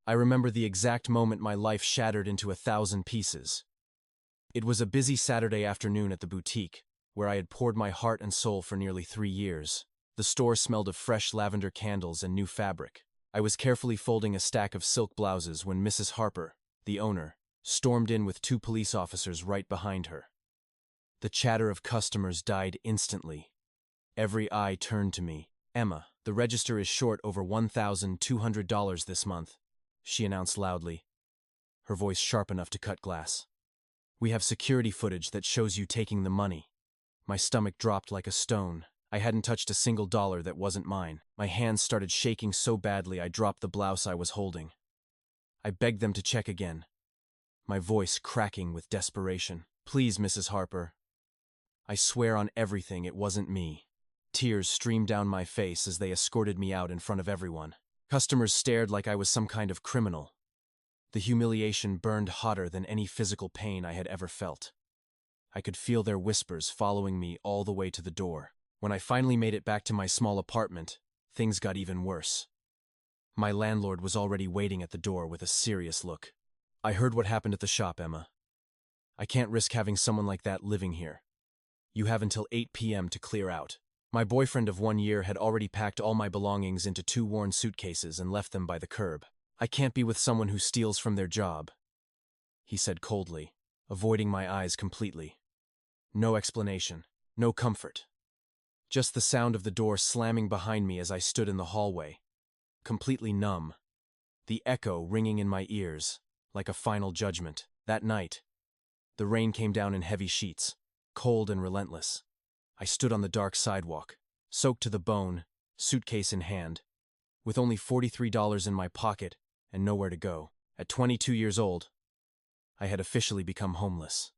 I remember the exact moment my life shattered into 1,000 pieces. It was a busy Saturday afternoon at the boutique, where I had poured my heart and soul for nearly 3 years. The store smelled of fresh lavender candles and new fabric. I was carefully folding a stack of silk blouses when Mrs. Harper, the owner, stormed in with 2 police officers right behind her. The chatter of customers died instantly. Every eye turned to me. "Emma, the register is short over $1,200 this month," she announced loudly, her voice sharp enough to cut glass. "We have security footage that shows you taking the money." My stomach dropped like a stone. I hadn't touched a single dollar that wasn't mine. My hands started shaking so badly I dropped the blouse I was holding. I begged them to check again, my voice cracking with desperation. "Please, Mrs. Harper. I swear on everything it wasn't me." Tears streamed down my face as they escorted me out in front of everyone. Customers stared like I was some kind of criminal. The humiliation burned hotter than any physical pain I had ever felt. I could feel their whispers following me all the way to the door. When I finally made it back to my small apartment, things got even worse. My landlord was already waiting at the door with a serious look. "I heard what happened at the shop, Emma. I can't risk having someone like that living here. You have until 8 p.m. to clear out." My boyfriend of 1 year had already packed all my belongings into 2 worn suitcases and left them by the curb. "I can't be with someone who steals from their job," he said coldly, avoiding my eyes completely. No explanation, no comfort. Just the sound of the door slamming behind me as I stood in the hallway, completely numb, the echo ringing in my ears like a final judgment. That night, the rain came down in heavy sheets, cold and relentless. I stood on the dark sidewalk, soaked to the bone, suitcase in hand, with only $43 in my pocket and nowhere to go. At 22 years old, I had officially become homeless.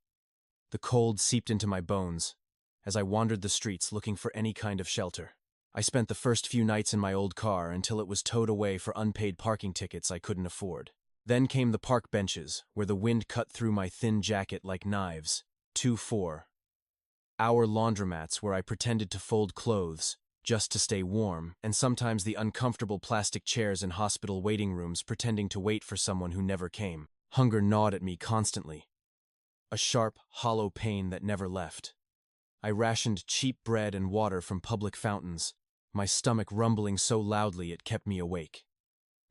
The cold seeped into my bones as I wandered the streets looking for any kind of shelter. I spent the first few nights in my old car until it was towed away for unpaid parking tickets I couldn't afford. Then came the park benches, where the wind cut through my thin jacket like knives. 2 4-hour laundromats where I pretended to fold clothes just to stay warm, and sometimes the uncomfortable plastic chairs in hospital waiting rooms pretending to wait for someone who never came. Hunger gnawed at me constantly, a sharp, hollow pain that never left. I rationed cheap bread and water from public fountains, my stomach rumbling so loudly it kept me awake.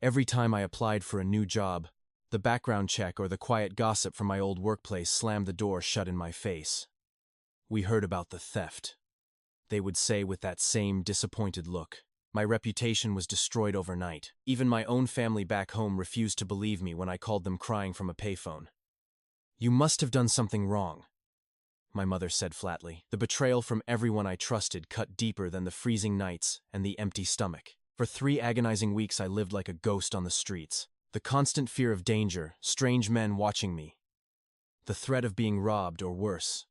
Every time I applied for a new job, the background check or the quiet gossip from my old workplace slammed the door shut in my face. "We heard about the theft," they would say with that same disappointed look. My reputation was destroyed overnight. Even my own family back home refused to believe me when I called them crying from a payphone. "You must have done something wrong," my mother said flatly. The betrayal from everyone I trusted cut deeper than the freezing nights and the empty stomach. For 3 agonizing weeks I lived like a ghost on the streets. The constant fear of danger, strange men watching me, the threat of being robbed or worse,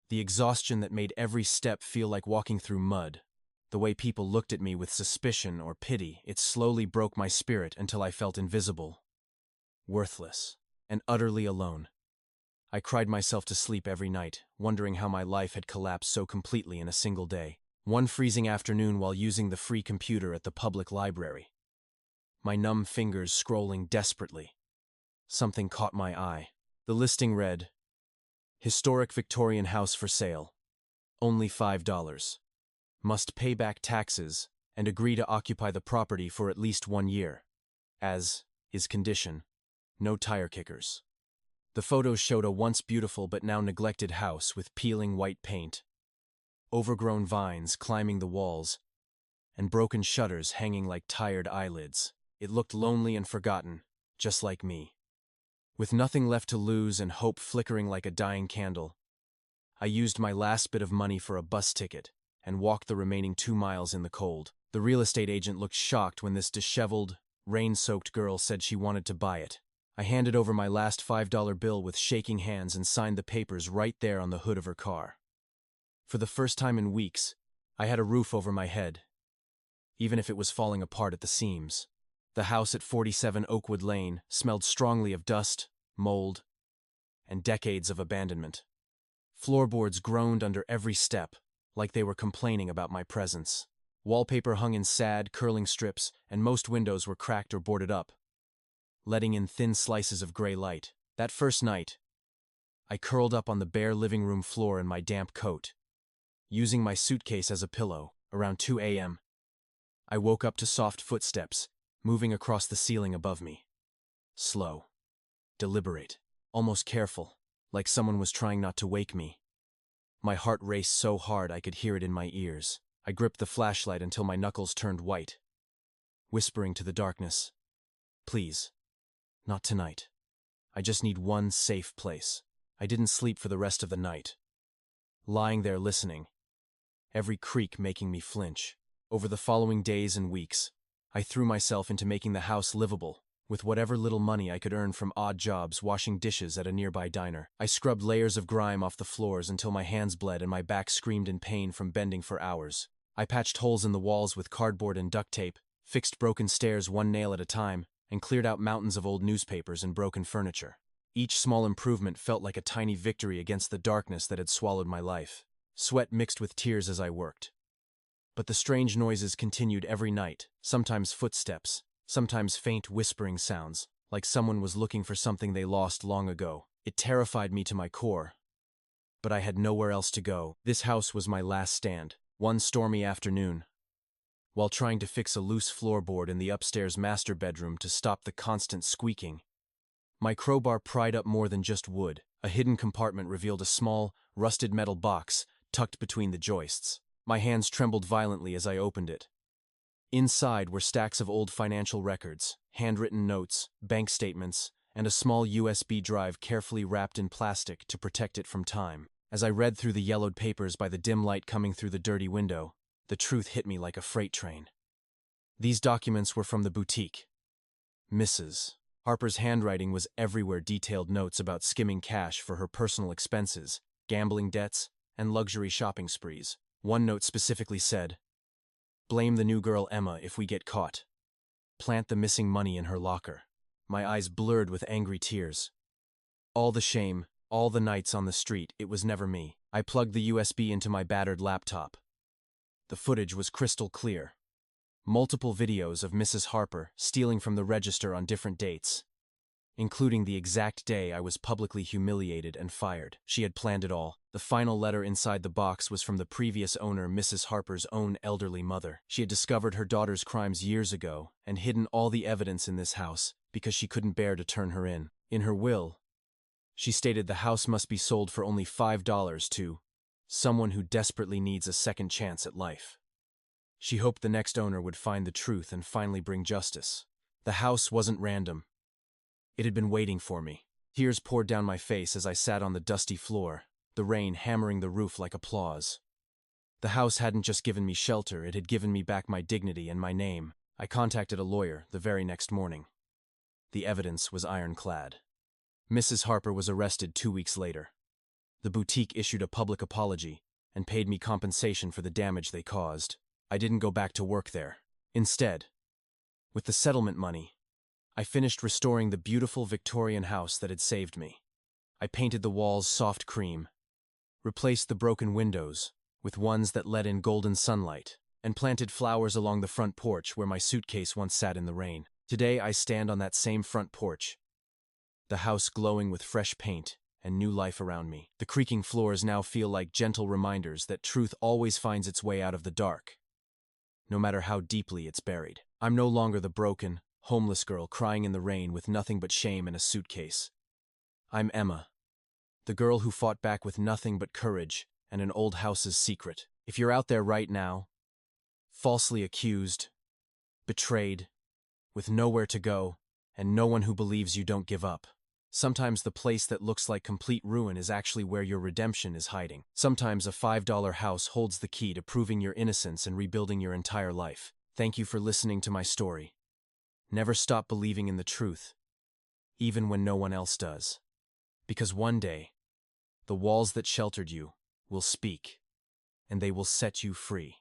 the exhaustion that made every step feel like walking through mud, the way people looked at me with suspicion or pity, it slowly broke my spirit until I felt invisible, worthless, and utterly alone. I cried myself to sleep every night, wondering how my life had collapsed so completely in a single day. One freezing afternoon while using the free computer at the public library, my numb fingers scrolling desperately, something caught my eye. The listing read, "Historic Victorian house for sale. Only $5. Must pay back taxes and agree to occupy the property for at least 1 year. As is condition, no tire kickers." The photos showed a once beautiful but now neglected house with peeling white paint, overgrown vines climbing the walls, and broken shutters hanging like tired eyelids. It looked lonely and forgotten, just like me. With nothing left to lose and hope flickering like a dying candle, I used my last bit of money for a bus ticket and walked the remaining 2 miles in the cold. The real estate agent looked shocked when this disheveled, rain-soaked girl said she wanted to buy it. I handed over my last $5 bill with shaking hands and signed the papers right there on the hood of her car. For the first time in weeks, I had a roof over my head, even if it was falling apart at the seams. The house at 47 Oakwood Lane smelled strongly of dust, mold, and decades of abandonment. Floorboards groaned under every step, like they were complaining about my presence. Wallpaper hung in sad, curling strips, and most windows were cracked or boarded up, letting in thin slices of gray light. That first night, I curled up on the bare living room floor in my damp coat, using my suitcase as a pillow. Around 2 a.m., I woke up to soft footsteps moving across the ceiling above me. Slow, deliberate, almost careful, like someone was trying not to wake me. My heart raced so hard I could hear it in my ears. I gripped the flashlight until my knuckles turned white, whispering to the darkness, "Please, not tonight. I just need one safe place." I didn't sleep for the rest of the night, lying there listening, every creak making me flinch. Over the following days and weeks, I threw myself into making the house livable, with whatever little money I could earn from odd jobs washing dishes at a nearby diner. I scrubbed layers of grime off the floors until my hands bled and my back screamed in pain from bending for hours. I patched holes in the walls with cardboard and duct tape, fixed broken stairs one nail at a time, and cleared out mountains of old newspapers and broken furniture. Each small improvement felt like a tiny victory against the darkness that had swallowed my life. Sweat mixed with tears as I worked. But the strange noises continued every night, sometimes footsteps, sometimes faint whispering sounds, like someone was looking for something they lost long ago. It terrified me to my core. But I had nowhere else to go. This house was my last stand. One stormy afternoon, while trying to fix a loose floorboard in the upstairs master bedroom to stop the constant squeaking, my crowbar pried up more than just wood. A hidden compartment revealed a small, rusted metal box tucked between the joists. My hands trembled violently as I opened it. Inside were stacks of old financial records, handwritten notes, bank statements, and a small USB drive carefully wrapped in plastic to protect it from time. As I read through the yellowed papers by the dim light coming through the dirty window, the truth hit me like a freight train. These documents were from the boutique. Mrs. Harper's handwriting was everywhere, detailed notes about skimming cash for her personal expenses, gambling debts, and luxury shopping sprees. One note specifically said, "Blame the new girl Emma if we get caught. Plant the missing money in her locker." My eyes blurred with angry tears. All the shame, all the nights on the street, it was never me. I plugged the USB into my battered laptop. The footage was crystal clear. Multiple videos of Mrs. Harper stealing from the register on different dates, including the exact day I was publicly humiliated and fired. She had planned it all. The final letter inside the box was from the previous owner, Mrs. Harper's own elderly mother. She had discovered her daughter's crimes years ago and hidden all the evidence in this house because she couldn't bear to turn her in. In her will, she stated the house must be sold for only $5 to someone who desperately needs a second chance at life. She hoped the next owner would find the truth and finally bring justice. The house wasn't random. It had been waiting for me. Tears poured down my face as I sat on the dusty floor, the rain hammering the roof like applause. The house hadn't just given me shelter, it had given me back my dignity and my name. I contacted a lawyer the very next morning. The evidence was ironclad. Mrs. Harper was arrested 2 weeks later. The boutique issued a public apology and paid me compensation for the damage they caused. I didn't go back to work there. Instead, with the settlement money, I finished restoring the beautiful Victorian house that had saved me. I painted the walls soft cream, replaced the broken windows with ones that let in golden sunlight, and planted flowers along the front porch where my suitcase once sat in the rain. Today I stand on that same front porch, the house glowing with fresh paint and new life around me. The creaking floors now feel like gentle reminders that truth always finds its way out of the dark, no matter how deeply it's buried. I'm no longer the broken, homeless girl crying in the rain with nothing but shame and a suitcase. I'm Emma, the girl who fought back with nothing but courage and an old house's secret. If you're out there right now, falsely accused, betrayed, with nowhere to go, and no one who believes you, don't give up. Sometimes the place that looks like complete ruin is actually where your redemption is hiding. Sometimes a $5 house holds the key to proving your innocence and rebuilding your entire life. Thank you for listening to my story. Never stop believing in the truth, even when no one else does. Because one day, the walls that sheltered you will speak, and they will set you free.